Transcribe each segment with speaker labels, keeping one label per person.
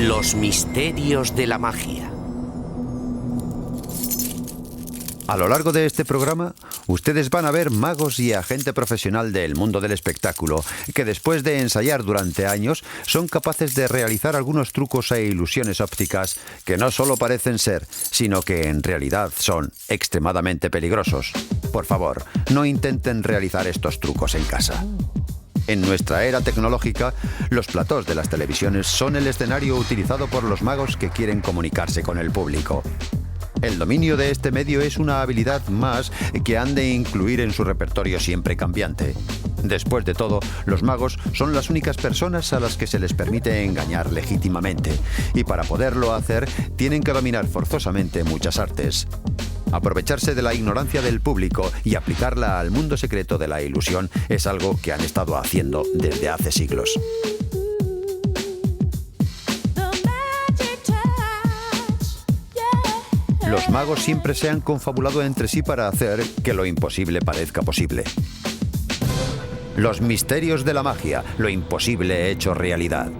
Speaker 1: Los misterios de la magia.
Speaker 2: A lo largo de este programa, ustedes van a ver magos y a gente profesional del mundo del espectáculo que después de ensayar durante años son capaces de realizar algunos trucos e ilusiones ópticas que no solo parecen ser, sino que en realidad son extremadamente peligrosos. Por favor, no intenten realizar estos trucos en casa. En nuestra era tecnológica, los platós de las televisiones son el escenario utilizado por los magos que quieren comunicarse con el público. El dominio de este medio es una habilidad más que han de incluir en su repertorio siempre cambiante. Después de todo, los magos son las únicas personas a las que se les permite engañar legítimamente, y para poderlo hacer tienen que dominar forzosamente muchas artes. Aprovecharse de la ignorancia del público y aplicarla al mundo secreto de la ilusión es algo que han estado haciendo desde hace siglos. Los magos siempre se han confabulado entre sí para hacer que lo imposible parezca posible. Los misterios de la magia, lo imposible hecho realidad.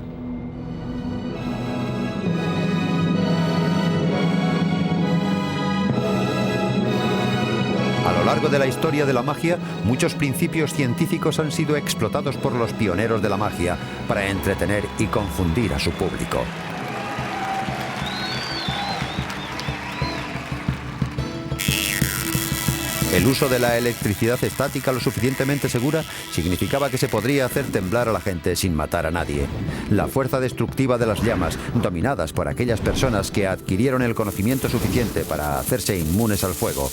Speaker 2: A lo largo de la historia de la magia, muchos principios científicos han sido explotados por los pioneros de la magia para entretener y confundir a su público. El uso de la electricidad estática lo suficientemente segura significaba que se podría hacer temblar a la gente sin matar a nadie. La fuerza destructiva de las llamas, dominadas por aquellas personas que adquirieron el conocimiento suficiente para hacerse inmunes al fuego.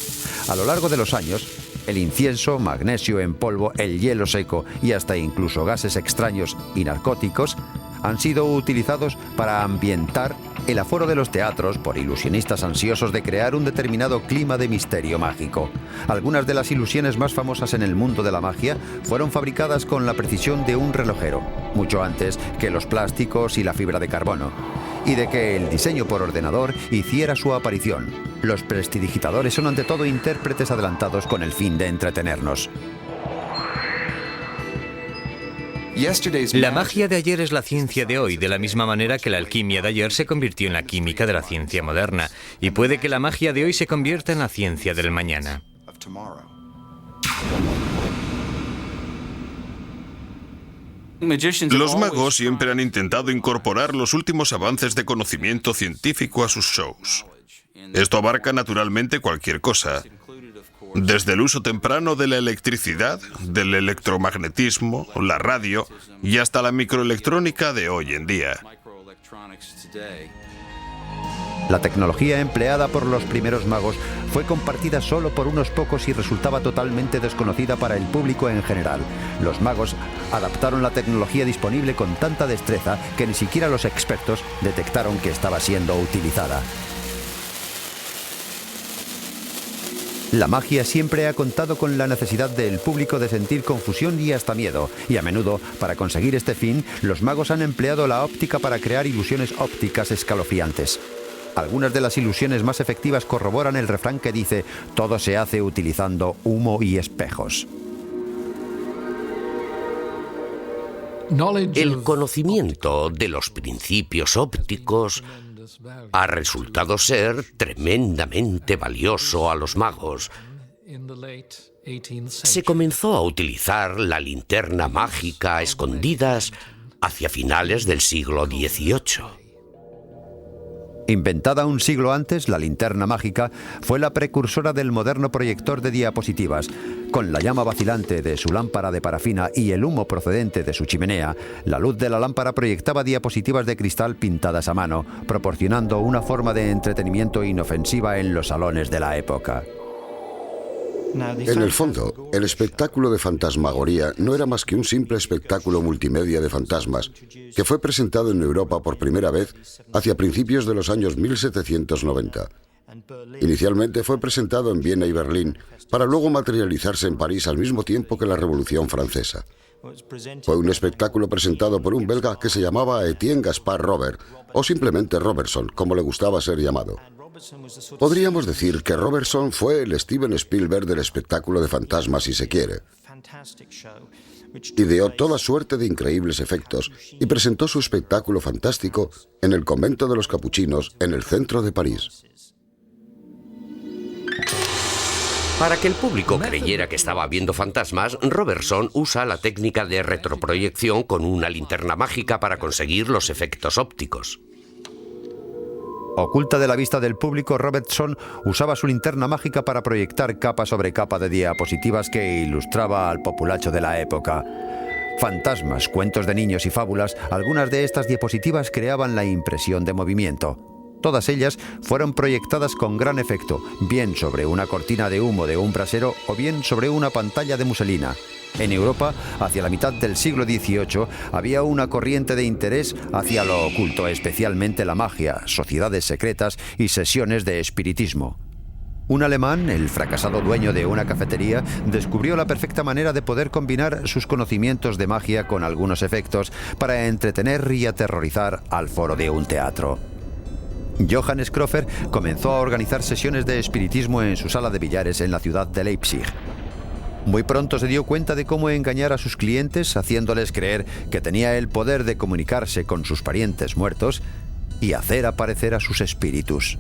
Speaker 2: A lo largo de los años, el incienso, magnesio en polvo, el hielo seco y hasta incluso gases extraños y narcóticos han sido utilizados para ambientar el aforo de los teatros por ilusionistas ansiosos de crear un determinado clima de misterio mágico. Algunas de las ilusiones más famosas en el mundo de la magia fueron fabricadas con la precisión de un relojero, mucho antes que los plásticos y la fibra de carbono, y de que el diseño por ordenador hiciera su aparición. Los prestidigitadores son ante todo intérpretes adelantados con el fin de entretenernos.
Speaker 3: La magia de ayer es la ciencia de hoy, de la misma manera que la alquimia de ayer se convirtió en la química de la ciencia moderna, y puede que la magia de hoy se convierta en la ciencia del mañana.
Speaker 4: Los magos siempre han intentado incorporar los últimos avances de conocimiento científico a sus shows. Esto abarca naturalmente cualquier cosa, desde el uso temprano de la electricidad, del electromagnetismo, la radio y hasta la microelectrónica de hoy en día.
Speaker 2: La tecnología empleada por los primeros magos fue compartida solo por unos pocos y resultaba totalmente desconocida para el público en general. Los magos adaptaron la tecnología disponible con tanta destreza que ni siquiera los expertos detectaron que estaba siendo utilizada. La magia siempre ha contado con la necesidad del público de sentir confusión y hasta miedo, y a menudo, para conseguir este fin, los magos han empleado la óptica para crear ilusiones ópticas escalofriantes. Algunas de las ilusiones más efectivas corroboran el refrán que dice: todo se hace utilizando humo y espejos.
Speaker 1: El conocimiento de los principios ópticos ha resultado ser tremendamente valioso a los magos. Se comenzó a utilizar la linterna mágica a escondidas hacia finales del siglo XVIII.
Speaker 2: Inventada un siglo antes, la linterna mágica fue la precursora del moderno proyector de diapositivas. Con la llama vacilante de su lámpara de parafina y el humo procedente de su chimenea, la luz de la lámpara proyectaba diapositivas de cristal pintadas a mano, proporcionando una forma de entretenimiento inofensiva en los salones de la época.
Speaker 5: En el fondo, el espectáculo de fantasmagoría no era más que un simple espectáculo multimedia de fantasmas que fue presentado en Europa por primera vez hacia principios de los años 1790. Inicialmente fue presentado en Viena y Berlín, para luego materializarse en París al mismo tiempo que la Revolución Francesa. Fue un espectáculo presentado por un belga que se llamaba Etienne Gaspard Robert, o simplemente Robertson, como le gustaba ser llamado. Podríamos decir que Robertson fue el Steven Spielberg del espectáculo de fantasmas, si se quiere. Ideó toda suerte de increíbles efectos y presentó su espectáculo fantástico en el convento de los capuchinos en el centro de París.
Speaker 1: Para que el público creyera que estaba viendo fantasmas, Robertson usa la técnica de retroproyección con una linterna mágica para conseguir los efectos ópticos.
Speaker 2: Oculta de la vista del público, Robertson usaba su linterna mágica para proyectar capa sobre capa de diapositivas que ilustraba al populacho de la época. Fantasmas, cuentos de niños y fábulas, algunas de estas diapositivas creaban la impresión de movimiento. Todas ellas fueron proyectadas con gran efecto, bien sobre una cortina de humo de un brasero o bien sobre una pantalla de muselina. En Europa, hacia la mitad del siglo XVIII, había una corriente de interés hacia lo oculto, especialmente la magia, sociedades secretas y sesiones de espiritismo. Un alemán, el fracasado dueño de una cafetería, descubrió la perfecta manera de poder combinar sus conocimientos de magia con algunos efectos para entretener y aterrorizar al foro de un teatro. Johann Schröfer comenzó a organizar sesiones de espiritismo en su sala de billares en la ciudad de Leipzig. Muy pronto se dio cuenta de cómo engañar a sus clientes, haciéndoles creer que tenía el poder de comunicarse con sus parientes muertos y hacer aparecer a sus espíritus.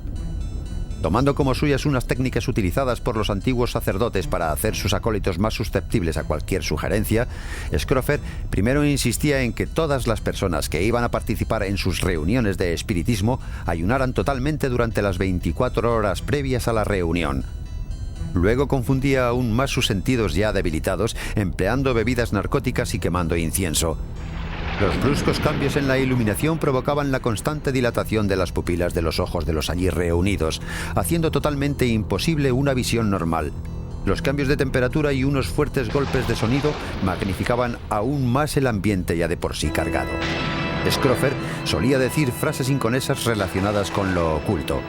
Speaker 2: Tomando como suyas unas técnicas utilizadas por los antiguos sacerdotes para hacer sus acólitos más susceptibles a cualquier sugerencia, Schröfer primero insistía en que todas las personas que iban a participar en sus reuniones de espiritismo ayunaran totalmente durante las 24 horas previas a la reunión. Luego confundía aún más sus sentidos ya debilitados, empleando bebidas narcóticas y quemando incienso. Los bruscos cambios en la iluminación provocaban la constante dilatación de las pupilas de los ojos de los allí reunidos, haciendo totalmente imposible una visión normal. Los cambios de temperatura y unos fuertes golpes de sonido magnificaban aún más el ambiente ya de por sí cargado. Schröfer solía decir frases inconesas relacionadas con lo oculto.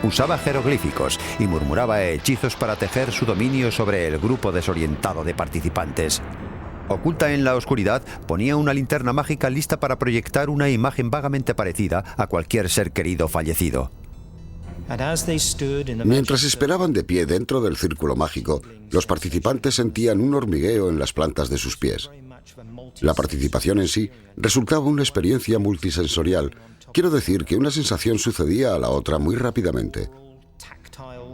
Speaker 2: Usaba jeroglíficos y murmuraba hechizos para tejer su dominio sobre el grupo desorientado de participantes. Oculta en la oscuridad, ponía una linterna mágica lista para proyectar una imagen vagamente parecida a cualquier ser querido fallecido.
Speaker 5: Mientras esperaban de pie dentro del círculo mágico, los participantes sentían un hormigueo en las plantas de sus pies. La participación en sí resultaba una experiencia multisensorial. Quiero decir que una sensación sucedía a la otra muy rápidamente.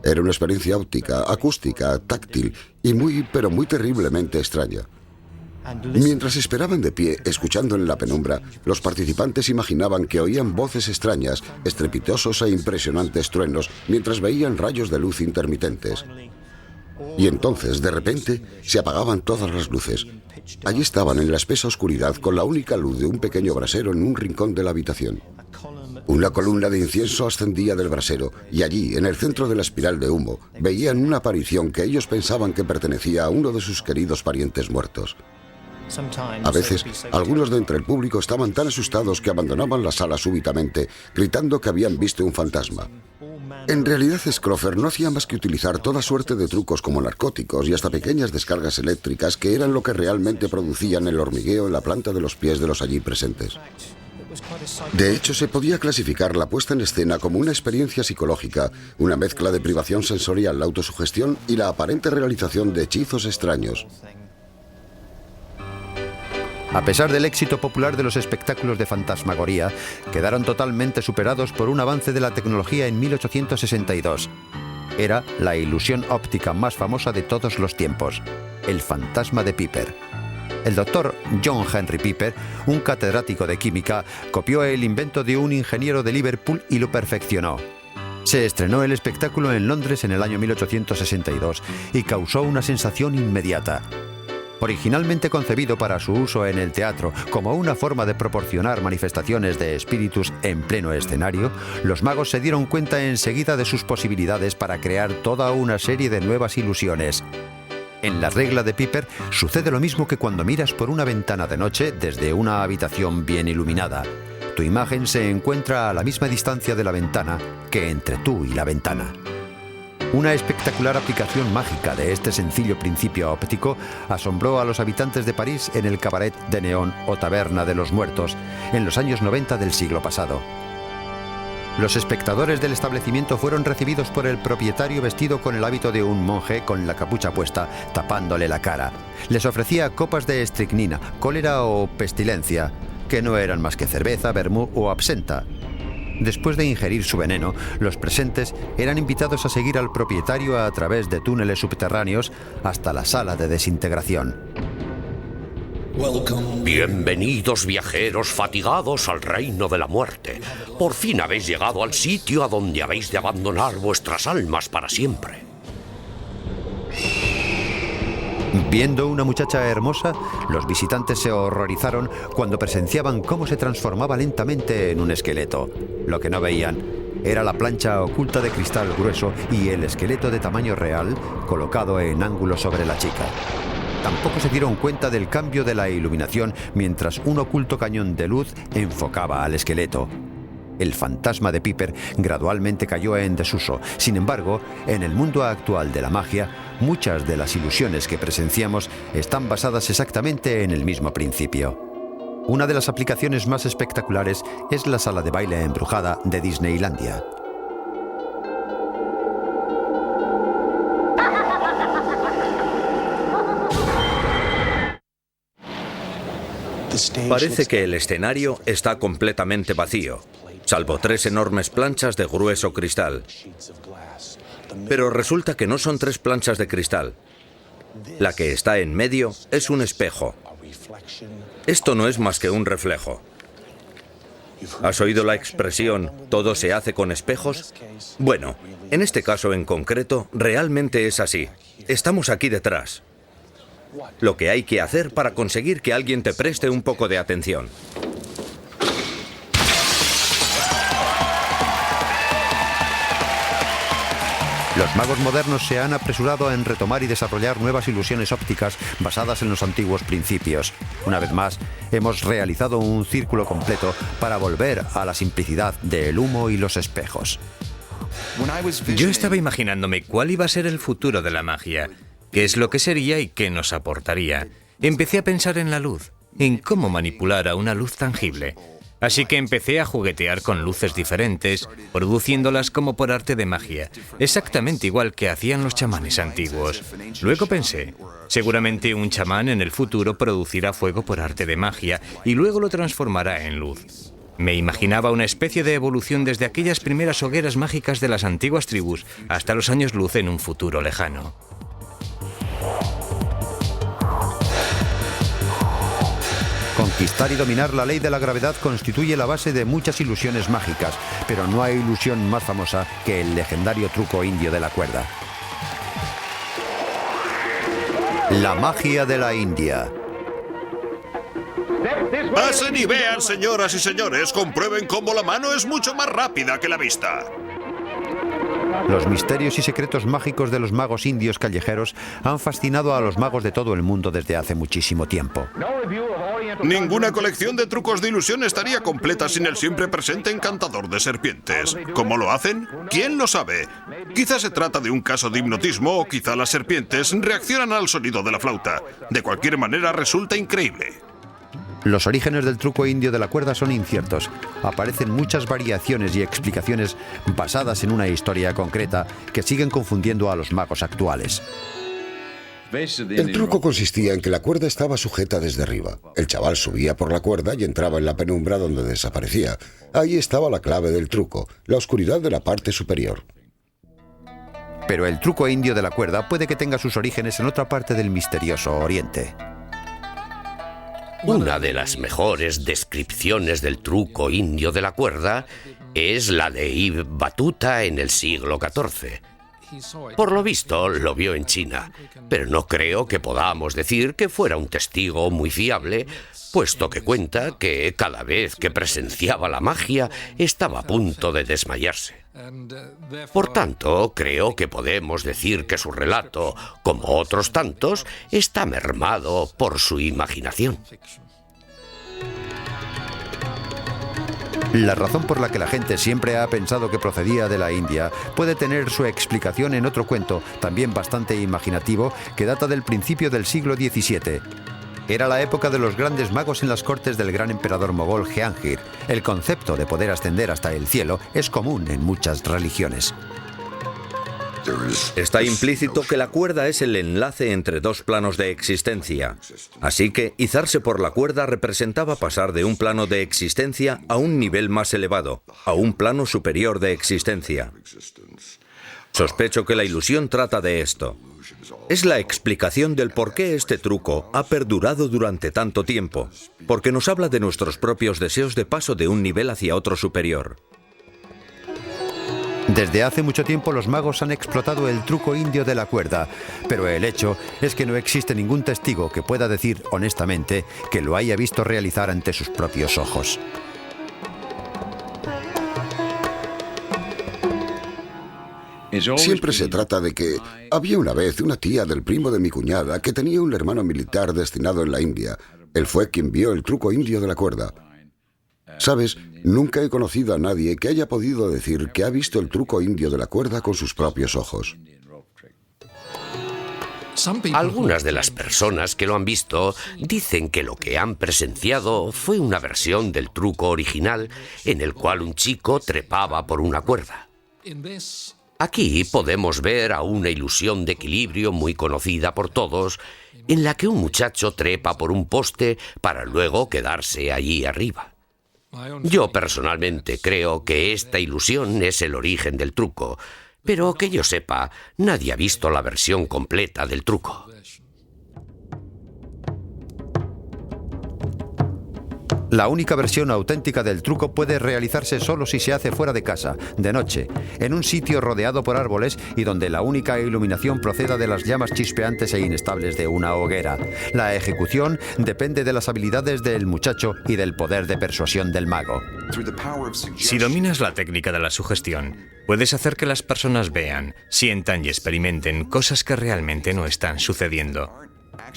Speaker 5: Era una experiencia óptica, acústica, táctil y muy terriblemente extraña. Mientras esperaban de pie, escuchando en la penumbra, los participantes imaginaban que oían voces extrañas, estrepitosos e impresionantes truenos, mientras veían rayos de luz intermitentes. Y entonces, de repente, se apagaban todas las luces. Allí estaban en la espesa oscuridad con la única luz de un pequeño brasero en un rincón de la habitación. Una columna de incienso ascendía del brasero y allí, en el centro de la espiral de humo, veían una aparición que ellos pensaban que pertenecía a uno de sus queridos parientes muertos. A veces, algunos de entre el público estaban tan asustados que abandonaban la sala súbitamente, gritando que habían visto un fantasma. En realidad, Schröfer no hacía más que utilizar toda suerte de trucos como narcóticos y hasta pequeñas descargas eléctricas que eran lo que realmente producían el hormigueo en la planta de los pies de los allí presentes. De hecho, se podía clasificar la puesta en escena como una experiencia psicológica, una mezcla de privación sensorial, la autosugestión y la aparente realización de hechizos extraños.
Speaker 2: A pesar del éxito popular de los espectáculos de fantasmagoría, quedaron totalmente superados por un avance de la tecnología en 1862. Era la ilusión óptica más famosa de todos los tiempos, el fantasma de Piper. El doctor John Henry Piper, un catedrático de química, copió el invento de un ingeniero de Liverpool y lo perfeccionó. Se estrenó el espectáculo en Londres en el año 1862 y causó una sensación inmediata. Originalmente concebido para su uso en el teatro como una forma de proporcionar manifestaciones de espíritus en pleno escenario, los magos se dieron cuenta enseguida de sus posibilidades para crear toda una serie de nuevas ilusiones. En la regla de Piper sucede lo mismo que cuando miras por una ventana de noche desde una habitación bien iluminada. Tu imagen se encuentra a la misma distancia de la ventana que entre tú y la ventana. Una espectacular aplicación mágica de este sencillo principio óptico asombró a los habitantes de París en el Cabaret de Neón o Taberna de los Muertos en los años 90 del siglo pasado. Los espectadores del establecimiento fueron recibidos por el propietario vestido con el hábito de un monje con la capucha puesta, tapándole la cara. Les ofrecía copas de estricnina, cólera o pestilencia, que no eran más que cerveza, vermú o absenta. Después de ingerir su veneno, los presentes eran invitados a seguir al propietario a través de túneles subterráneos hasta la sala de desintegración.
Speaker 1: Bienvenidos, viajeros fatigados, al reino de la muerte. Por fin habéis llegado al sitio a donde habéis de abandonar vuestras almas para siempre.
Speaker 2: Viendo una muchacha hermosa, los visitantes se horrorizaron cuando presenciaban cómo se transformaba lentamente en un esqueleto. Lo que no veían era la plancha oculta de cristal grueso y el esqueleto de tamaño real colocado en ángulo sobre la chica. Tampoco se dieron cuenta del cambio de la iluminación mientras un oculto cañón de luz enfocaba al esqueleto. El fantasma de Piper gradualmente cayó en desuso. Sin embargo, en el mundo actual de la magia, muchas de las ilusiones que presenciamos están basadas exactamente en el mismo principio. Una de las aplicaciones más espectaculares es la sala de baile embrujada de Disneylandia.
Speaker 6: Parece que el escenario está completamente vacío, salvo 3 enormes planchas de grueso cristal. Pero resulta que no son 3 planchas de cristal. La que está en medio es un espejo. Esto no es más que un reflejo. ¿Has oído la expresión "todo se hace con espejos"? Bueno, en este caso en concreto, realmente es así. Estamos aquí detrás. Lo que hay que hacer para conseguir que alguien te preste un poco de atención.
Speaker 2: Los magos modernos se han apresurado en retomar y desarrollar nuevas ilusiones ópticas basadas en los antiguos principios. Una vez más, hemos realizado un círculo completo para volver a la simplicidad del humo y los espejos.
Speaker 3: Yo estaba imaginándome cuál iba a ser el futuro de la magia, qué es lo que sería y qué nos aportaría. Empecé a pensar en la luz, en cómo manipular a una luz tangible. Así que empecé a juguetear con luces diferentes, produciéndolas como por arte de magia, exactamente igual que hacían los chamanes antiguos. Luego pensé, seguramente un chamán en el futuro producirá fuego por arte de magia y luego lo transformará en luz. Me imaginaba una especie de evolución desde aquellas primeras hogueras mágicas de las antiguas tribus hasta los años luz en un futuro lejano.
Speaker 2: Conquistar y dominar la ley de la gravedad constituye la base de muchas ilusiones mágicas, pero no hay ilusión más famosa que el legendario truco indio de la cuerda. La magia de la India.
Speaker 4: Pasen y vean, señoras y señores, comprueben cómo la mano es mucho más rápida que la vista.
Speaker 2: Los misterios y secretos mágicos de los magos indios callejeros han fascinado a los magos de todo el mundo desde hace muchísimo tiempo.
Speaker 4: Ninguna colección de trucos de ilusión estaría completa sin el siempre presente encantador de serpientes. ¿Cómo lo hacen? ¿Quién lo sabe? Quizá se trata de un caso de hipnotismo o quizá las serpientes reaccionan al sonido de la flauta. De cualquier manera, resulta increíble.
Speaker 2: Los orígenes del truco indio de la cuerda son inciertos. Aparecen muchas variaciones y explicaciones basadas en una historia concreta que siguen confundiendo a los magos actuales.
Speaker 5: El truco consistía en que la cuerda estaba sujeta desde arriba. El chaval subía por la cuerda y entraba en la penumbra donde desaparecía. Ahí estaba la clave del truco, la oscuridad de la parte superior.
Speaker 2: Pero el truco indio de la cuerda puede que tenga sus orígenes en otra parte del misterioso Oriente.
Speaker 1: Una de las mejores descripciones del truco indio de la cuerda es la de Ibn Battuta en el siglo XIV. Por lo visto, lo vio en China, pero no creo que podamos decir que fuera un testigo muy fiable, puesto que cuenta que cada vez que presenciaba la magia estaba a punto de desmayarse. Por tanto, creo que podemos decir que su relato, como otros tantos, está mermado por su imaginación.
Speaker 2: La razón por la que la gente siempre ha pensado que procedía de la India puede tener su explicación en otro cuento, también bastante imaginativo, que data del principio del siglo XVII. Era la época de los grandes magos en las cortes del gran emperador mogol Jehangir. El concepto de poder ascender hasta el cielo es común en muchas religiones.
Speaker 6: Está implícito que la cuerda es el enlace entre dos planos de existencia. Así que izarse por la cuerda representaba pasar de un plano de existencia a un nivel más elevado, a un plano superior de existencia. Sospecho que la ilusión trata de esto. Es la explicación del por qué este truco ha perdurado durante tanto tiempo, porque nos habla de nuestros propios deseos de paso de un nivel hacia otro superior.
Speaker 2: Desde hace mucho tiempo los magos han explotado el truco indio de la cuerda, pero el hecho es que no existe ningún testigo que pueda decir honestamente que lo haya visto realizar ante sus propios ojos.
Speaker 5: Siempre se trata de que había una vez una tía del primo de mi cuñada que tenía un hermano militar destinado en la India. Él fue quien vio el truco indio de la cuerda. ¿Sabes? Nunca he conocido a nadie que haya podido decir que ha visto el truco indio de la cuerda con sus propios ojos.
Speaker 1: Algunas de las personas que lo han visto dicen que lo que han presenciado fue una versión del truco original en el cual un chico trepaba por una cuerda. Aquí podemos ver a una ilusión de equilibrio muy conocida por todos, en la que un muchacho trepa por un poste para luego quedarse allí arriba. Yo personalmente creo que esta ilusión es el origen del truco, pero que yo sepa, nadie ha visto la versión completa del truco.
Speaker 2: La única versión auténtica del truco puede realizarse solo si se hace fuera de casa, de noche, en un sitio rodeado por árboles y donde la única iluminación proceda de las llamas chispeantes e inestables de una hoguera. La ejecución depende de las habilidades del muchacho y del poder de persuasión del mago.
Speaker 3: Si dominas la técnica de la sugestión, puedes hacer que las personas vean, sientan y experimenten cosas que realmente no están sucediendo.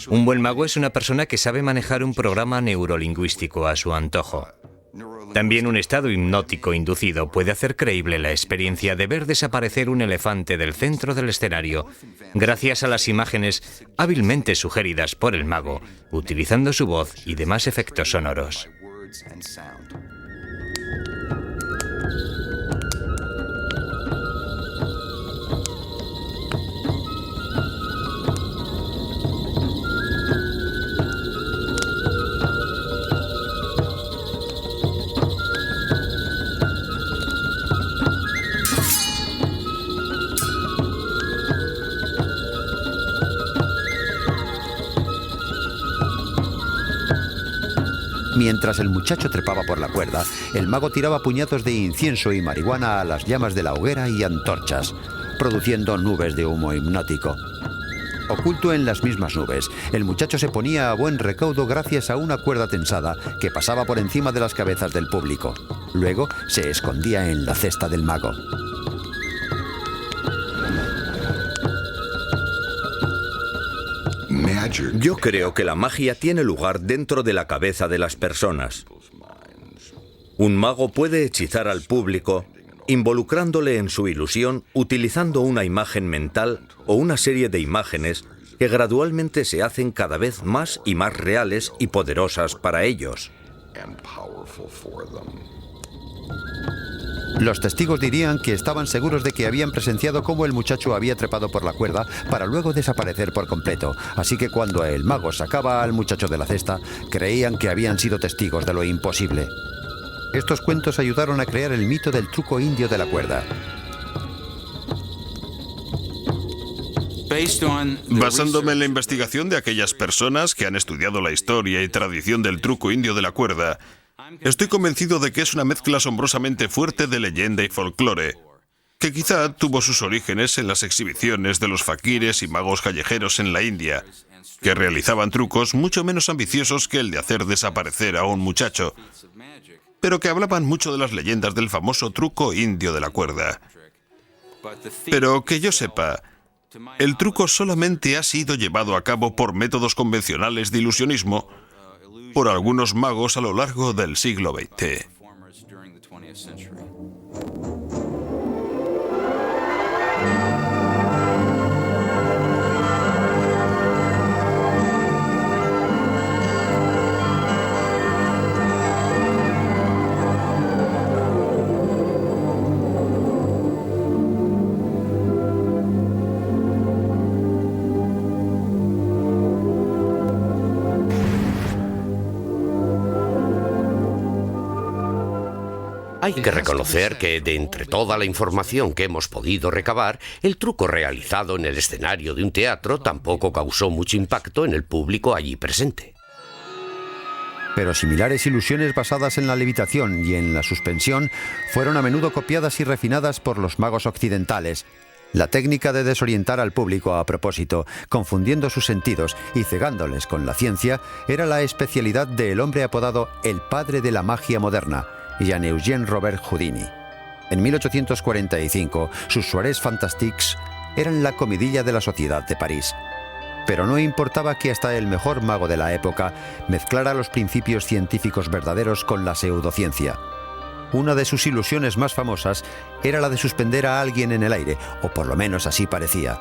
Speaker 3: Un buen mago es una persona que sabe manejar un programa neurolingüístico a su antojo. También un estado hipnótico inducido puede hacer creíble la experiencia de ver desaparecer un elefante del centro del escenario gracias a las imágenes hábilmente sugeridas por el mago, utilizando su voz y demás efectos sonoros.
Speaker 2: Mientras el muchacho trepaba por la cuerda, el mago tiraba puñados de incienso y marihuana a las llamas de la hoguera y antorchas, produciendo nubes de humo hipnótico. Oculto en las mismas nubes, el muchacho se ponía a buen recaudo gracias a una cuerda tensada que pasaba por encima de las cabezas del público. Luego se escondía en la cesta del mago.
Speaker 6: Yo creo que la magia tiene lugar dentro de la cabeza de las personas. Un mago puede hechizar al público involucrándole en su ilusión utilizando una imagen mental o una serie de imágenes que gradualmente se hacen cada vez más y más reales y poderosas para ellos.
Speaker 2: Los testigos dirían que estaban seguros de que habían presenciado cómo el muchacho había trepado por la cuerda para luego desaparecer por completo. Así que cuando el mago sacaba al muchacho de la cesta, creían que habían sido testigos de lo imposible. Estos cuentos ayudaron a crear el mito del truco indio de la cuerda.
Speaker 4: Basándome en la investigación de aquellas personas que han estudiado la historia y tradición del truco indio de la cuerda, estoy convencido de que es una mezcla asombrosamente fuerte de leyenda y folclore, que quizá tuvo sus orígenes en las exhibiciones de los faquires y magos callejeros en la India, que realizaban trucos mucho menos ambiciosos que el de hacer desaparecer a un muchacho, pero que hablaban mucho de las leyendas del famoso truco indio de la cuerda. Pero que yo sepa, el truco solamente ha sido llevado a cabo por métodos convencionales de ilusionismo por algunos magos a lo largo del siglo XX.
Speaker 1: Hay que reconocer que, de entre toda la información que hemos podido recabar, el truco realizado en el escenario de un teatro tampoco causó mucho impacto en el público allí presente.
Speaker 2: Pero similares ilusiones basadas en la levitación y en la suspensión fueron a menudo copiadas y refinadas por los magos occidentales. La técnica de desorientar al público a propósito, confundiendo sus sentidos y cegándoles con la ciencia, era la especialidad del hombre apodado el padre de la magia moderna, Jean-Eugène Robert Houdini. En 1845, sus soirées fantastiques eran la comidilla de la sociedad de París. Pero no importaba que hasta el mejor mago de la época mezclara los principios científicos verdaderos con la pseudociencia. Una de sus ilusiones más famosas era la de suspender a alguien en el aire, o por lo menos así parecía.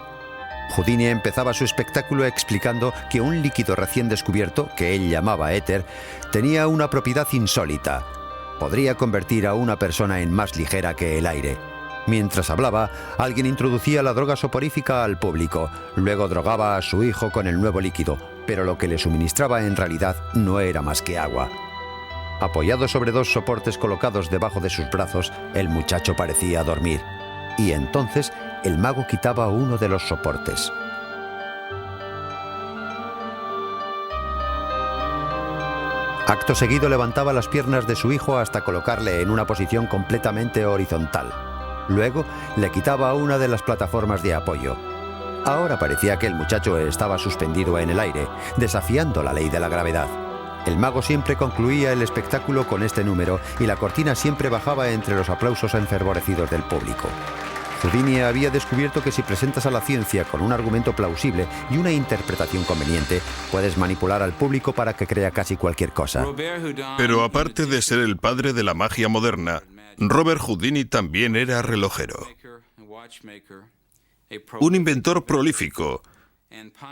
Speaker 2: Houdini empezaba su espectáculo explicando que un líquido recién descubierto, que él llamaba éter, tenía una propiedad insólita. Podría convertir a una persona en más ligera que el aire. Mientras hablaba, alguien introducía la droga soporífica al público, luego drogaba a su hijo con el nuevo líquido, pero lo que le suministraba en realidad no era más que agua. Apoyado sobre dos soportes colocados debajo de sus brazos, el muchacho parecía dormir, y entonces el mago quitaba uno de los soportes. Acto seguido levantaba las piernas de su hijo hasta colocarle en una posición completamente horizontal. Luego le quitaba una de las plataformas de apoyo. Ahora parecía que el muchacho estaba suspendido en el aire, desafiando la ley de la gravedad. El mago siempre concluía el espectáculo con este número y la cortina siempre bajaba entre los aplausos enfervorecidos del público. Houdini había descubierto que si presentas a la ciencia con un argumento plausible y una interpretación conveniente, puedes manipular al público para que crea casi cualquier cosa.
Speaker 4: Pero aparte de ser el padre de la magia moderna, Robert Houdini también era relojero. Un inventor prolífico,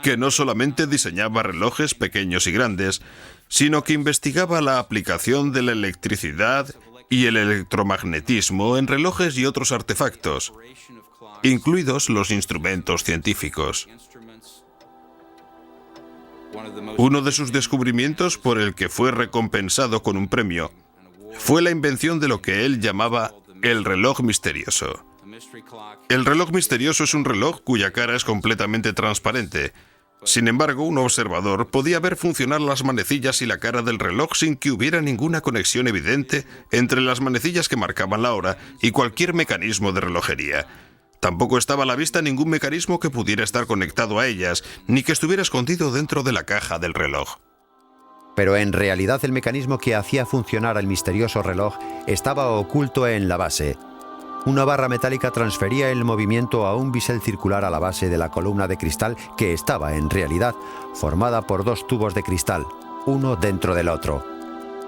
Speaker 4: que no solamente diseñaba relojes pequeños y grandes, sino que investigaba la aplicación de la electricidad y el electromagnetismo en relojes y otros artefactos, incluidos los instrumentos científicos. Uno de sus descubrimientos, por el que fue recompensado con un premio, fue la invención de lo que él llamaba el reloj misterioso. El reloj misterioso es un reloj cuya cara es completamente transparente. Sin embargo, un observador podía ver funcionar las manecillas y la cara del reloj sin que hubiera ninguna conexión evidente entre las manecillas que marcaban la hora y cualquier mecanismo de relojería. Tampoco estaba a la vista ningún mecanismo que pudiera estar conectado a ellas, ni que estuviera escondido dentro de la caja del reloj.
Speaker 2: Pero en realidad el mecanismo que hacía funcionar el misterioso reloj estaba oculto en la base. Una barra metálica transfería el movimiento a un bisel circular a la base de la columna de cristal que estaba, en realidad, formada por dos tubos de cristal, uno dentro del otro.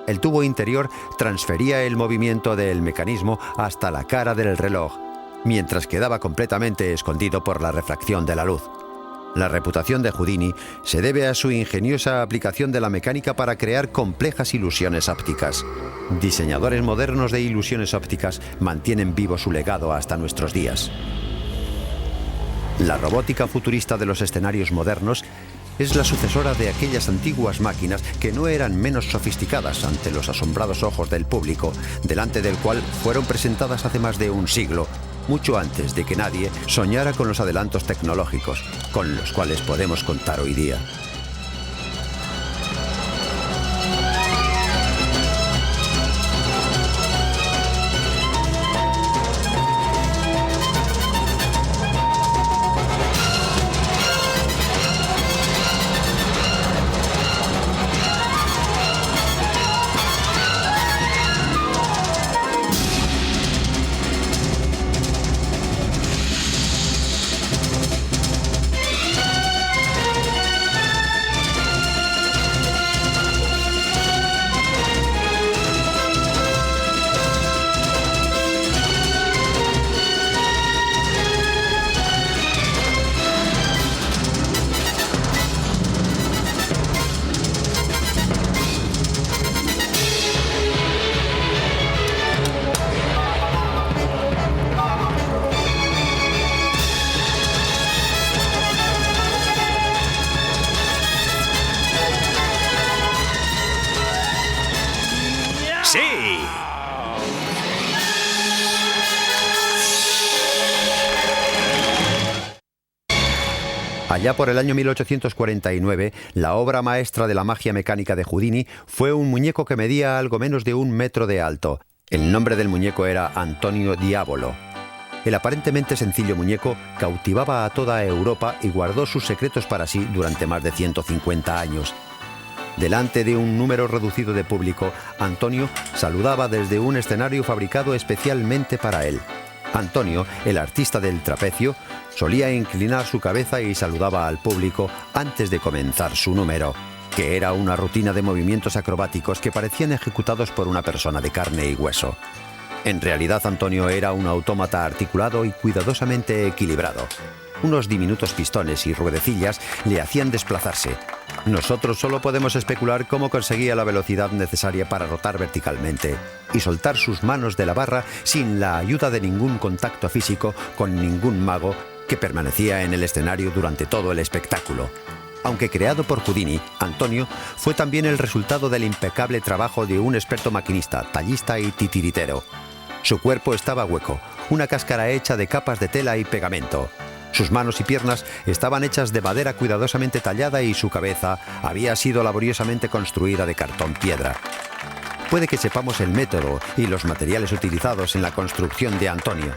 Speaker 2: El tubo interior transfería el movimiento del mecanismo hasta la cara del reloj, mientras quedaba completamente escondido por la refracción de la luz. La reputación de Houdini se debe a su ingeniosa aplicación de la mecánica para crear complejas ilusiones ópticas. Diseñadores modernos de ilusiones ópticas mantienen vivo su legado hasta nuestros días. La robótica futurista de los escenarios modernos es la sucesora de aquellas antiguas máquinas que no eran menos sofisticadas ante los asombrados ojos del público, delante del cual fueron presentadas hace más de un siglo, mucho antes de que nadie soñara con los adelantos tecnológicos con los cuales podemos contar hoy día. Allá por el año 1849, la obra maestra de la magia mecánica de Houdini fue un muñeco que medía algo menos de 1 metro de alto. El nombre del muñeco era Antonio Diavolo. El aparentemente sencillo muñeco cautivaba a toda Europa y guardó sus secretos para sí durante más de 150 años. Delante de un número reducido de público, Antonio saludaba desde un escenario fabricado especialmente para él. Antonio, el artista del trapecio, solía inclinar su cabeza y saludaba al público antes de comenzar su número, que era una rutina de movimientos acrobáticos que parecían ejecutados por una persona de carne y hueso. En realidad, Antonio era un autómata articulado y cuidadosamente equilibrado. Unos diminutos pistones y ruedecillas le hacían desplazarse. Nosotros solo podemos especular cómo conseguía la velocidad necesaria para rotar verticalmente y soltar sus manos de la barra sin la ayuda de ningún contacto físico con ningún mago que permanecía en el escenario durante todo el espectáculo. Aunque creado por Houdini, Antonio fue también el resultado del impecable trabajo de un experto maquinista, tallista y titiritero. Su cuerpo estaba hueco, una cáscara hecha de capas de tela y pegamento. Sus manos y piernas estaban hechas de madera cuidadosamente tallada y su cabeza había sido laboriosamente construida de cartón piedra. Puede que sepamos el método y los materiales utilizados en la construcción de Antonio,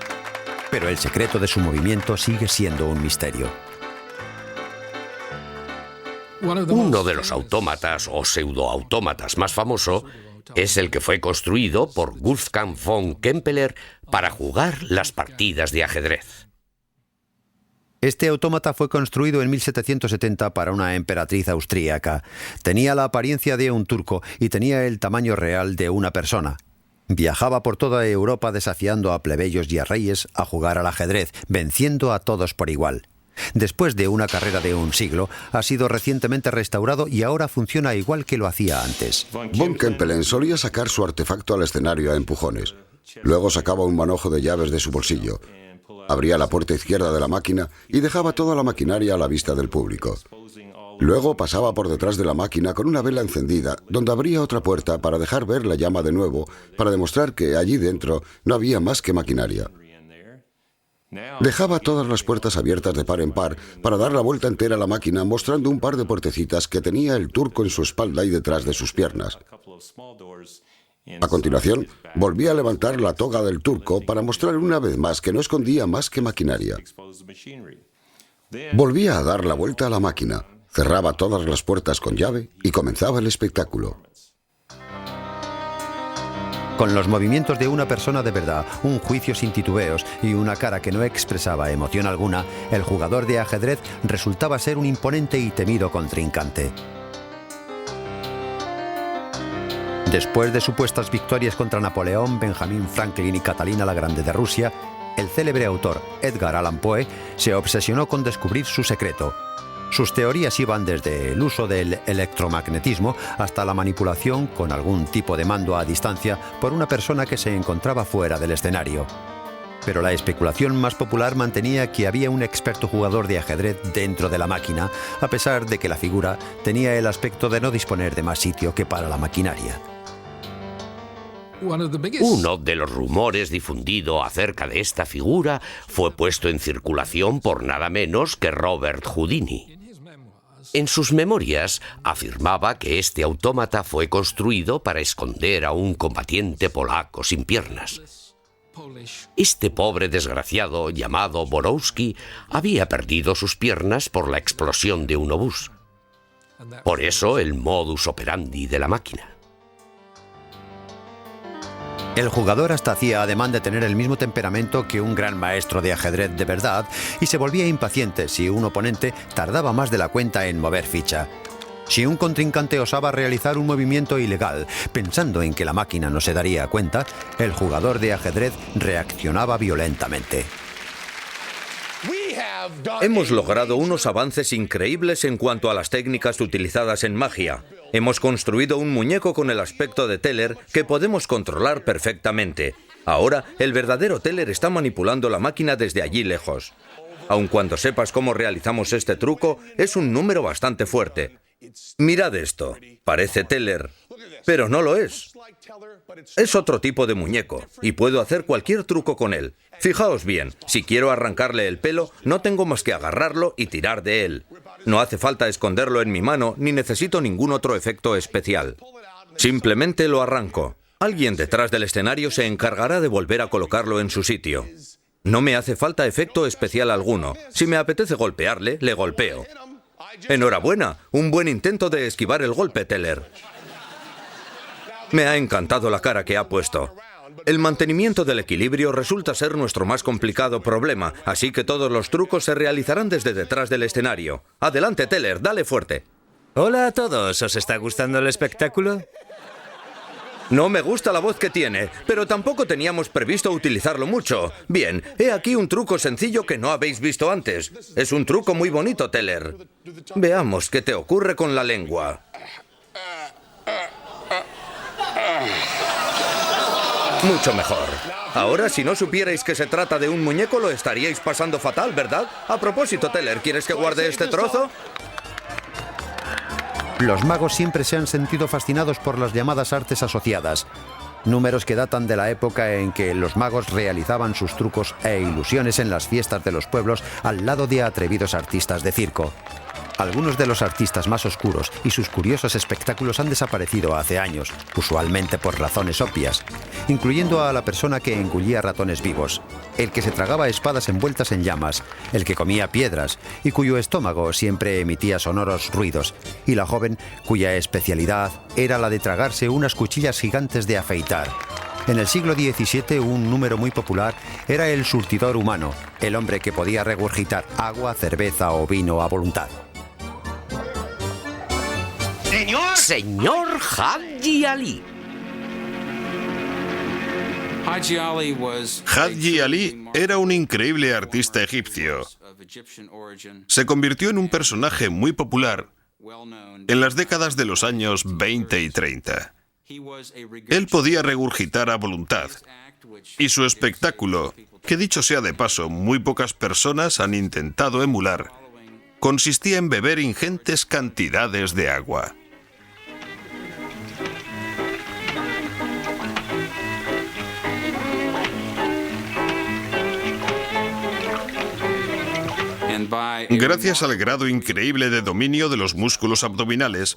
Speaker 2: pero el secreto de su movimiento sigue siendo un misterio.
Speaker 1: Uno de los autómatas o pseudoautómatas más famoso es el que fue construido por Wolfgang von Kempeler para jugar las partidas de ajedrez.
Speaker 2: Este autómata fue construido en 1770 para una emperatriz austríaca. Tenía la apariencia de un turco y tenía el tamaño real de una persona. Viajaba por toda Europa desafiando a plebeyos y a reyes a jugar al ajedrez, venciendo a todos por igual. Después de una carrera de un siglo, ha sido recientemente restaurado y ahora funciona igual que lo hacía antes.
Speaker 5: Von Kempelen solía sacar su artefacto al escenario a empujones. Luego sacaba un manojo de llaves de su bolsillo. Abría la puerta izquierda de la máquina y dejaba toda la maquinaria a la vista del público. Luego pasaba por detrás de la máquina con una vela encendida, donde abría otra puerta para dejar ver la llama de nuevo, para demostrar que allí dentro no había más que maquinaria. Dejaba todas las puertas abiertas de par en par para dar la vuelta entera a la máquina, mostrando un par de puertecitas que tenía el turco en su espalda y detrás de sus piernas. A continuación, volvía a levantar la toga del turco para mostrar una vez más que no escondía más que maquinaria. Volvía a dar la vuelta a la máquina, cerraba todas las puertas con llave y comenzaba el espectáculo.
Speaker 2: Con los movimientos de una persona de verdad, un juicio sin titubeos y una cara que no expresaba emoción alguna, el jugador de ajedrez resultaba ser un imponente y temido contrincante. Después de supuestas victorias contra Napoleón, Benjamin Franklin y Catalina la Grande de Rusia, el célebre autor Edgar Allan Poe se obsesionó con descubrir su secreto. Sus teorías iban desde el uso del electromagnetismo hasta la manipulación con algún tipo de mando a distancia por una persona que se encontraba fuera del escenario. Pero la especulación más popular mantenía que había un experto jugador de ajedrez dentro de la máquina, a pesar de que la figura tenía el aspecto de no disponer de más sitio que para la maquinaria.
Speaker 1: Uno de los rumores difundido acerca de esta figura fue puesto en circulación por nada menos que Robert Houdini. En sus memorias afirmaba que este autómata fue construido para esconder a un combatiente polaco sin piernas. Este pobre desgraciado llamado Borowski había perdido sus piernas por la explosión de un obús. Por eso el modus operandi de la máquina.
Speaker 2: El jugador hasta hacía ademán de tener el mismo temperamento que un gran maestro de ajedrez de verdad y se volvía impaciente si un oponente tardaba más de la cuenta en mover ficha. Si un contrincante osaba realizar un movimiento ilegal, pensando en que la máquina no se daría cuenta, el jugador de ajedrez reaccionaba violentamente.
Speaker 6: Hemos logrado unos avances increíbles en cuanto a las técnicas utilizadas en magia. Hemos construido un muñeco con el aspecto de Teller que podemos controlar perfectamente. Ahora, el verdadero Teller está manipulando la máquina desde allí lejos. Aun cuando sepas cómo realizamos este truco, es un número bastante fuerte. Mirad esto. Parece Teller, pero no lo es. Es otro tipo de muñeco, y puedo hacer cualquier truco con él. Fijaos bien, si quiero arrancarle el pelo, no tengo más que agarrarlo y tirar de él. No hace falta esconderlo en mi mano, ni necesito ningún otro efecto especial. Simplemente lo arranco. Alguien detrás del escenario se encargará de volver a colocarlo en su sitio. No me hace falta efecto especial alguno. Si me apetece golpearle, le golpeo. Enhorabuena, un buen intento de esquivar el golpe, Teller. Me ha encantado la cara que ha puesto. El mantenimiento del equilibrio resulta ser nuestro más complicado problema, así que todos los trucos se realizarán desde detrás del escenario. Adelante, Teller, dale fuerte.
Speaker 3: Hola a todos, ¿os está gustando el espectáculo?
Speaker 6: No me gusta la voz que tiene, pero tampoco teníamos previsto utilizarlo mucho. Bien, he aquí un truco sencillo que no habéis visto antes. Es un truco muy bonito, Teller. Veamos qué te ocurre con la lengua. Mucho mejor. Ahora, si no supierais que se trata de un muñeco, lo estaríais pasando fatal, ¿verdad? A propósito, Teller, ¿quieres que guarde este trozo?
Speaker 2: Los magos siempre se han sentido fascinados por las llamadas artes asociadas, números que datan de la época en que los magos realizaban sus trucos e ilusiones en las fiestas de los pueblos al lado de atrevidos artistas de circo. Algunos de los artistas más oscuros y sus curiosos espectáculos han desaparecido hace años, usualmente por razones obvias, incluyendo a la persona que engullía ratones vivos, el que se tragaba espadas envueltas en llamas, el que comía piedras y cuyo estómago siempre emitía sonoros ruidos, y la joven cuya especialidad era la de tragarse unas cuchillas gigantes de afeitar. En el siglo XVII, un número muy popular era el surtidor humano, el hombre que podía regurgitar agua, cerveza o vino a voluntad.
Speaker 1: Señor Hadji Ali.
Speaker 4: Hadji Ali era un increíble artista egipcio. Se convirtió en un personaje muy popular en las décadas de los años 20 y 30. Él podía regurgitar a voluntad, y su espectáculo, que dicho sea de paso, muy pocas personas han intentado emular, consistía en beber ingentes cantidades de agua. Gracias al grado increíble de dominio de los músculos abdominales,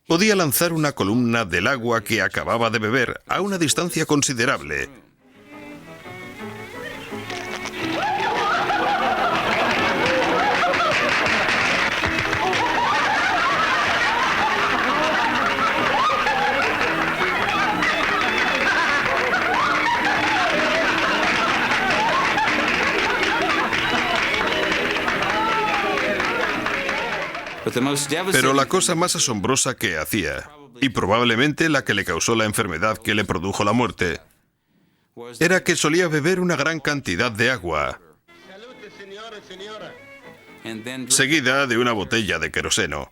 Speaker 4: podía lanzar una columna del agua que acababa de beber a una distancia considerable. Pero la cosa más asombrosa que hacía, y probablemente la que le causó la enfermedad que le produjo la muerte, era que solía beber una gran cantidad de agua, seguida de una botella de queroseno.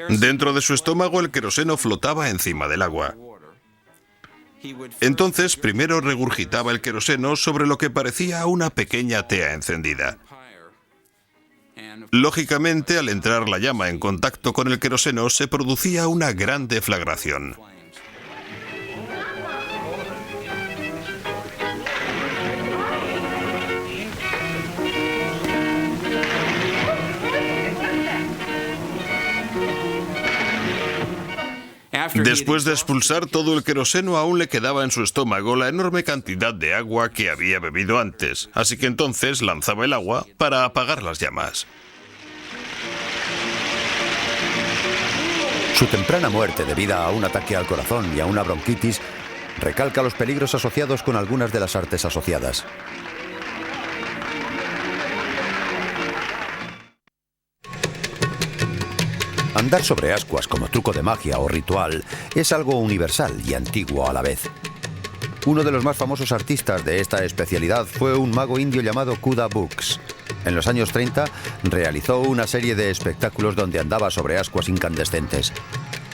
Speaker 4: Dentro de su estómago el queroseno flotaba encima del agua. Entonces primero regurgitaba el queroseno sobre lo que parecía una pequeña tea encendida. Lógicamente, al entrar la llama en contacto con el queroseno, se producía una gran deflagración. Después de expulsar todo el queroseno, aún le quedaba en su estómago la enorme cantidad de agua que había bebido antes, así que entonces lanzaba el agua para apagar las llamas.
Speaker 2: Su temprana muerte debida a un ataque al corazón y a una bronquitis recalca los peligros asociados con algunas de las artes asociadas. Andar sobre ascuas como truco de magia o ritual es algo universal y antiguo a la vez. Uno de los más famosos artistas de esta especialidad fue un mago indio llamado Khuda Bux. En los años 30 realizó una serie de espectáculos donde andaba sobre ascuas incandescentes.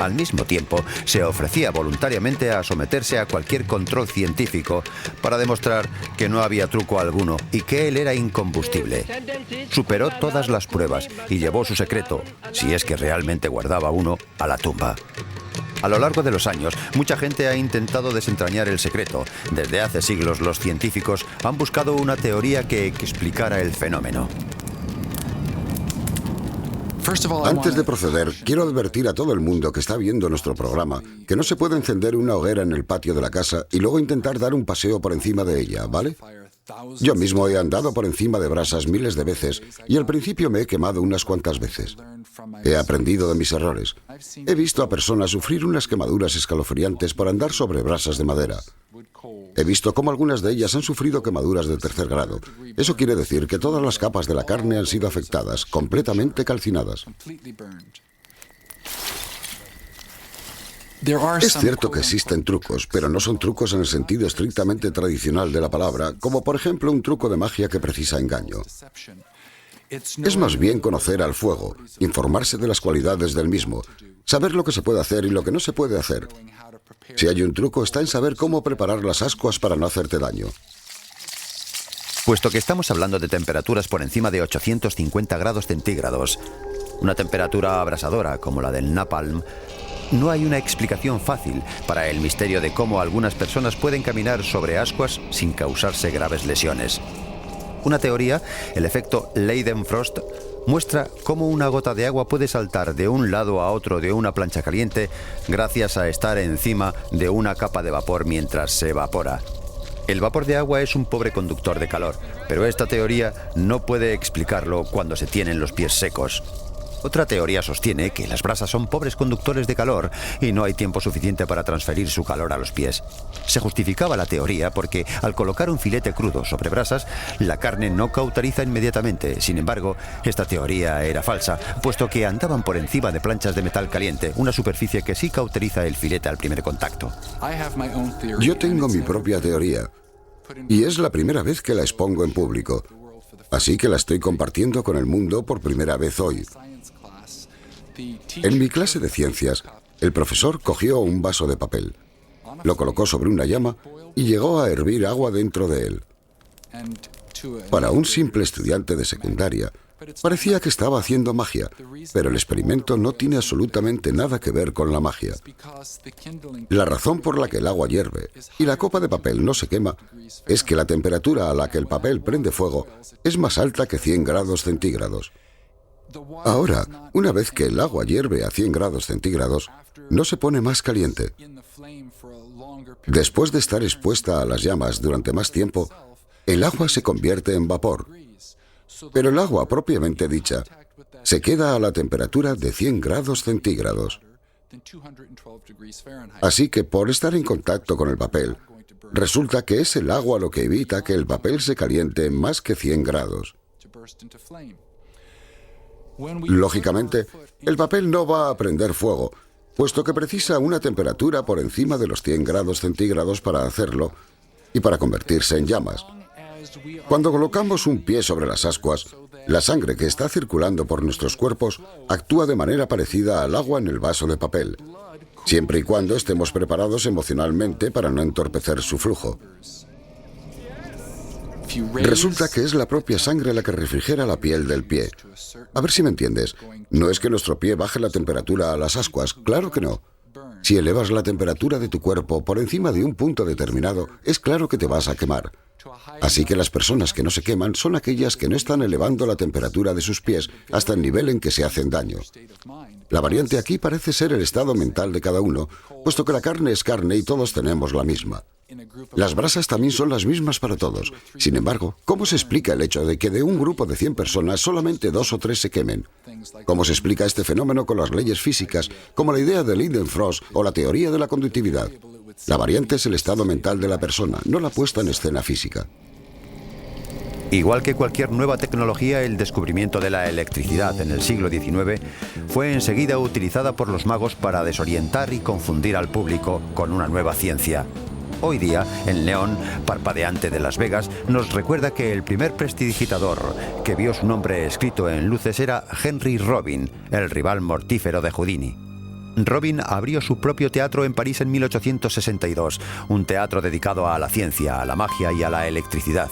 Speaker 2: Al mismo tiempo, se ofrecía voluntariamente a someterse a cualquier control científico para demostrar que no había truco alguno y que él era incombustible. Superó todas las pruebas y llevó su secreto, si es que realmente guardaba uno, a la tumba. A lo largo de los años, mucha gente ha intentado desentrañar el secreto. Desde hace siglos, los científicos han buscado una teoría que explicara el fenómeno.
Speaker 5: Antes de proceder, quiero advertir a todo el mundo que está viendo nuestro programa que no se puede encender una hoguera en el patio de la casa y luego intentar dar un paseo por encima de ella, ¿vale? Yo mismo he andado por encima de brasas miles de veces y al principio me he quemado unas cuantas veces. He aprendido de mis errores. He visto a personas sufrir unas quemaduras escalofriantes por andar sobre brasas de madera. He visto cómo algunas de ellas han sufrido quemaduras de tercer grado. Eso quiere decir que todas las capas de la carne han sido afectadas, completamente calcinadas. Es cierto que existen trucos, pero no son trucos en el sentido estrictamente tradicional de la palabra, como por ejemplo un truco de magia que precisa engaño. Es más bien conocer al fuego, informarse de las cualidades del mismo, saber lo que se puede hacer y lo que no se puede hacer. Si hay un truco, está en saber cómo preparar las ascuas para no hacerte daño.
Speaker 2: Puesto que estamos hablando de temperaturas por encima de 850 grados centígrados, una temperatura abrasadora como la del napalm, no hay una explicación fácil para el misterio de cómo algunas personas pueden caminar sobre ascuas sin causarse graves lesiones. Una teoría, el efecto Leidenfrost, muestra cómo una gota de agua puede saltar de un lado a otro de una plancha caliente gracias a estar encima de una capa de vapor mientras se evapora. El vapor de agua es un pobre conductor de calor, pero esta teoría no puede explicarlo cuando se tienen los pies secos. Otra teoría sostiene que las brasas son pobres conductores de calor y no hay tiempo suficiente para transferir su calor a los pies. Se justificaba la teoría porque al colocar un filete crudo sobre brasas, la carne no cauteriza inmediatamente. Sin embargo, esta teoría era falsa, puesto que andaban por encima de planchas de metal caliente, una superficie que sí cauteriza el filete al primer contacto.
Speaker 5: Yo tengo mi propia teoría, y es la primera vez que la expongo en público, así que la estoy compartiendo con el mundo por primera vez hoy. En mi clase de ciencias, el profesor cogió un vaso de papel, lo colocó sobre una llama y llegó a hervir agua dentro de él. Para un simple estudiante de secundaria, parecía que estaba haciendo magia, pero el experimento no tiene absolutamente nada que ver con la magia. La razón por la que el agua hierve y la copa de papel no se quema es que la temperatura a la que el papel prende fuego es más alta que 100 grados centígrados. Ahora, una vez que el agua hierve a 100 grados centígrados, no se pone más caliente. Después de estar expuesta a las llamas durante más tiempo, el agua se convierte en vapor. Pero el agua propiamente dicha se queda a la temperatura de 100 grados centígrados. Así que por estar en contacto con el papel, resulta que es el agua lo que evita que el papel se caliente más que 100 grados. Lógicamente, el papel no va a prender fuego, puesto que precisa una temperatura por encima de los 100 grados centígrados para hacerlo y para convertirse en llamas. Cuando colocamos un pie sobre las ascuas, la sangre que está circulando por nuestros cuerpos actúa de manera parecida al agua en el vaso de papel, siempre y cuando estemos preparados emocionalmente para no entorpecer su flujo. Resulta que es la propia sangre la que refrigera la piel del pie. A ver si me entiendes. No es que nuestro pie baje la temperatura a las ascuas, claro que no. Si elevas la temperatura de tu cuerpo por encima de un punto determinado, es claro que te vas a quemar. Así que las personas que no se queman son aquellas que no están elevando la temperatura de sus pies hasta el nivel en que se hacen daño. La variante aquí parece ser el estado mental de cada uno, puesto que la carne es carne y todos tenemos la misma. Las brasas también son las mismas para todos. Sin embargo, ¿cómo se explica el hecho de que de un grupo de 100 personas solamente 2 o 3 se quemen? ¿Cómo se explica este fenómeno con las leyes físicas, como la idea de Leidenfrost o la teoría de la conductividad? La variante es el estado mental de la persona, no la puesta en escena física.
Speaker 2: Igual que cualquier nueva tecnología, el descubrimiento de la electricidad en el siglo XIX fue enseguida utilizada por los magos para desorientar y confundir al público con una nueva ciencia. Hoy día, el neón parpadeante de Las Vegas nos recuerda que el primer prestidigitador que vio su nombre escrito en luces era Henry Robin, el rival mortífero de Houdini. Robin abrió su propio teatro en París en 1862, un teatro dedicado a la ciencia, a la magia y a la electricidad.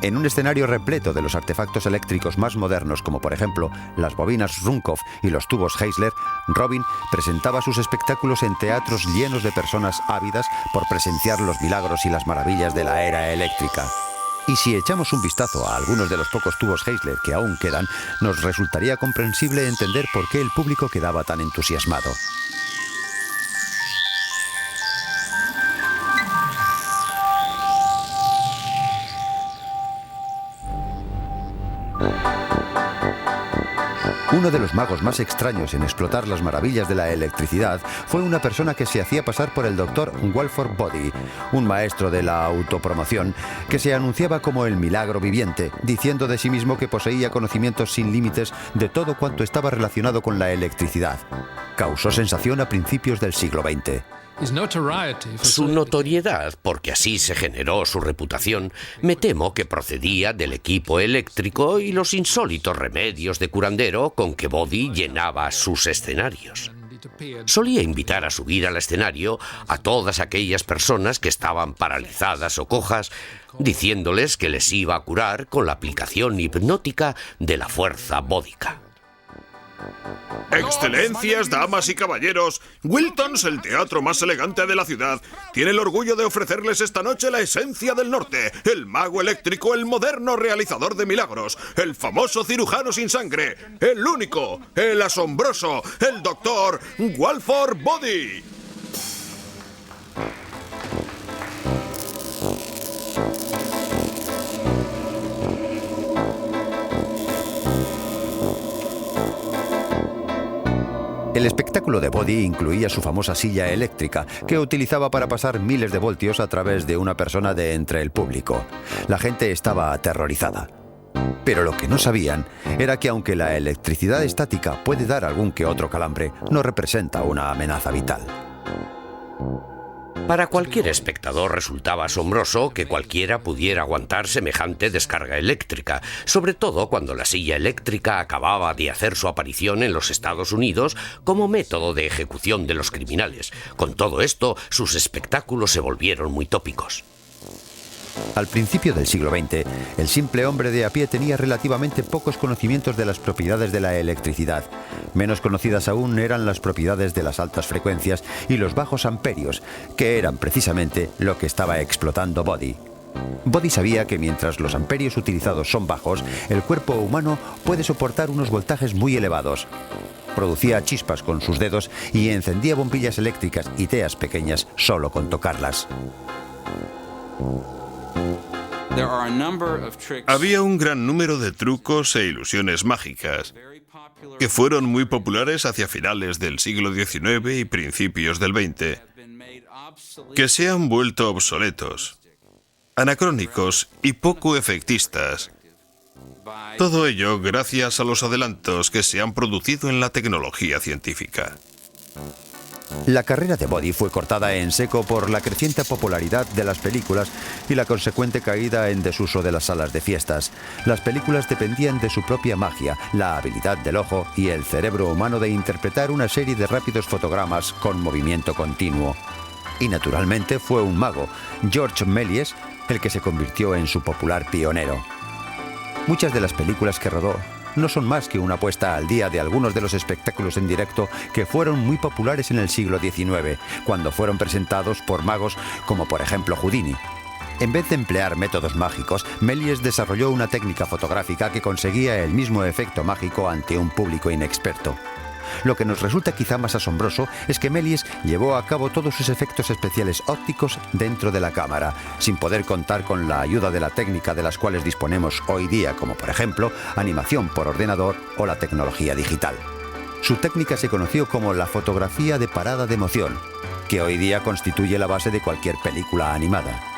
Speaker 2: En un escenario repleto de los artefactos eléctricos más modernos, como por ejemplo las bobinas Runkov y los tubos Heisler, Robin presentaba sus espectáculos en teatros llenos de personas ávidas por presenciar los milagros y las maravillas de la era eléctrica. Y si echamos un vistazo a algunos de los pocos tubos Heisler que aún quedan, nos resultaría comprensible entender por qué el público quedaba tan entusiasmado. Uno de los magos más extraños en explotar las maravillas de la electricidad fue una persona que se hacía pasar por el Dr. Walford Body, un maestro de la autopromoción que se anunciaba como el milagro viviente, diciendo de sí mismo que poseía conocimientos sin límites de todo cuanto estaba relacionado con la electricidad. Causó sensación a principios del siglo XX.
Speaker 1: Su notoriedad, porque así se generó su reputación, me temo que procedía del equipo eléctrico y los insólitos remedios de curandero con que Body llenaba sus escenarios. Solía invitar a subir al escenario a todas aquellas personas que estaban paralizadas o cojas, diciéndoles que les iba a curar con la aplicación hipnótica de la fuerza bódica.
Speaker 4: Excelencias, damas y caballeros, Wilton's, el teatro más elegante de la ciudad, tiene el orgullo de ofrecerles esta noche la esencia del norte, el mago eléctrico, el moderno realizador de milagros, el famoso cirujano sin sangre, el único, el asombroso, el Dr. Walford Body.
Speaker 2: El espectáculo de Body incluía su famosa silla eléctrica, que utilizaba para pasar miles de voltios a través de una persona de entre el público. La gente estaba aterrorizada. Pero lo que no sabían era que aunque la electricidad estática puede dar algún que otro calambre, no representa una amenaza vital.
Speaker 1: Para cualquier espectador resultaba asombroso que cualquiera pudiera aguantar semejante descarga eléctrica, sobre todo cuando la silla eléctrica acababa de hacer su aparición en los Estados Unidos como método de ejecución de los criminales. Con todo esto, sus espectáculos se volvieron muy tópicos.
Speaker 2: Al principio del siglo XX, el simple hombre de a pie tenía relativamente pocos conocimientos de las propiedades de la electricidad. Menos conocidas aún eran las propiedades de las altas frecuencias y los bajos amperios, que eran precisamente lo que estaba explotando Body. Body sabía que mientras los amperios utilizados son bajos, el cuerpo humano puede soportar unos voltajes muy elevados. Producía chispas con sus dedos y encendía bombillas eléctricas y teas pequeñas solo con tocarlas.
Speaker 4: Había un gran número de trucos e ilusiones mágicas que fueron muy populares hacia finales del siglo XIX y principios del XX, que se han vuelto obsoletos, anacrónicos y poco efectistas. Todo ello gracias a los adelantos que se han producido en la tecnología científica.
Speaker 2: La carrera de Body fue cortada en seco por la creciente popularidad de las películas y la consecuente caída en desuso de las salas de fiestas. Las películas dependían de su propia magia, la habilidad del ojo y el cerebro humano de interpretar una serie de rápidos fotogramas con movimiento continuo. Y naturalmente fue un mago, George Méliès, el que se convirtió en su popular pionero. Muchas de las películas que rodó no son más que una puesta al día de algunos de los espectáculos en directo que fueron muy populares en el siglo XIX, cuando fueron presentados por magos como por ejemplo Houdini. En vez de emplear métodos mágicos, Méliès desarrolló una técnica fotográfica que conseguía el mismo efecto mágico ante un público inexperto. Lo que nos resulta quizá más asombroso es que Méliès llevó a cabo todos sus efectos especiales ópticos dentro de la cámara, sin poder contar con la ayuda de la técnica de las cuales disponemos hoy día, como por ejemplo animación por ordenador o la tecnología digital. Su técnica se conoció como la fotografía de parada de emoción, que hoy día constituye la base de cualquier película animada.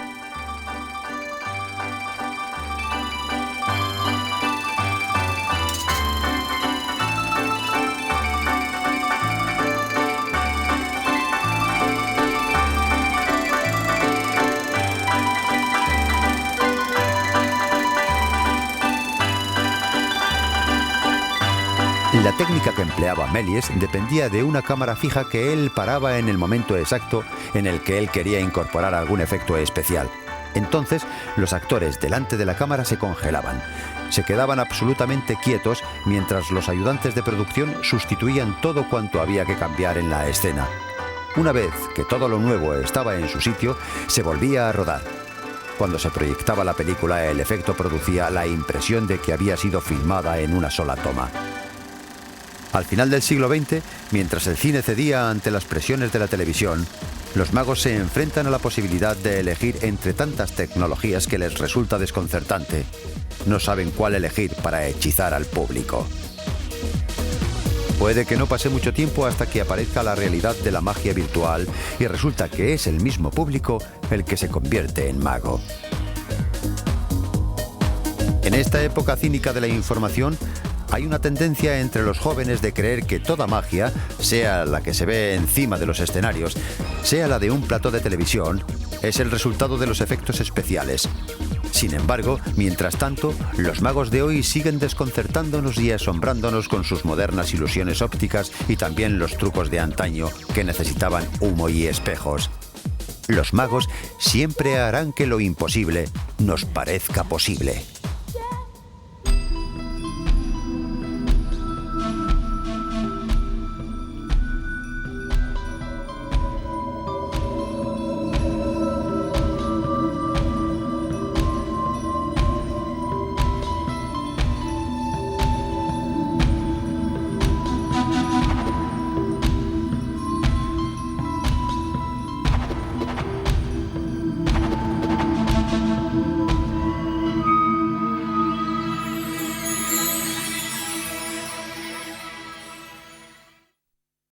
Speaker 2: La técnica que empleaba Méliès dependía de una cámara fija que él paraba en el momento exacto en el que él quería incorporar algún efecto especial. Entonces, los actores delante de la cámara se congelaban. Se quedaban absolutamente quietos mientras los ayudantes de producción sustituían todo cuanto había que cambiar en la escena. Una vez que todo lo nuevo estaba en su sitio, se volvía a rodar. Cuando se proyectaba la película, el efecto producía la impresión de que había sido filmada en una sola toma. Al final del siglo XX, mientras el cine cedía ante las presiones de la televisión, los magos se enfrentan a la posibilidad de elegir entre tantas tecnologías que les resulta desconcertante. No saben cuál elegir para hechizar al público. Puede que no pase mucho tiempo hasta que aparezca la realidad de la magia virtual y resulta que es el mismo público el que se convierte en mago. En esta época cínica de la información, hay una tendencia entre los jóvenes de creer que toda magia, sea la que se ve encima de los escenarios, sea la de un plató de televisión, es el resultado de los efectos especiales. Sin embargo, mientras tanto, los magos de hoy siguen desconcertándonos y asombrándonos con sus modernas ilusiones ópticas y también los trucos de antaño que necesitaban humo y espejos. Los magos siempre harán que lo imposible nos parezca posible.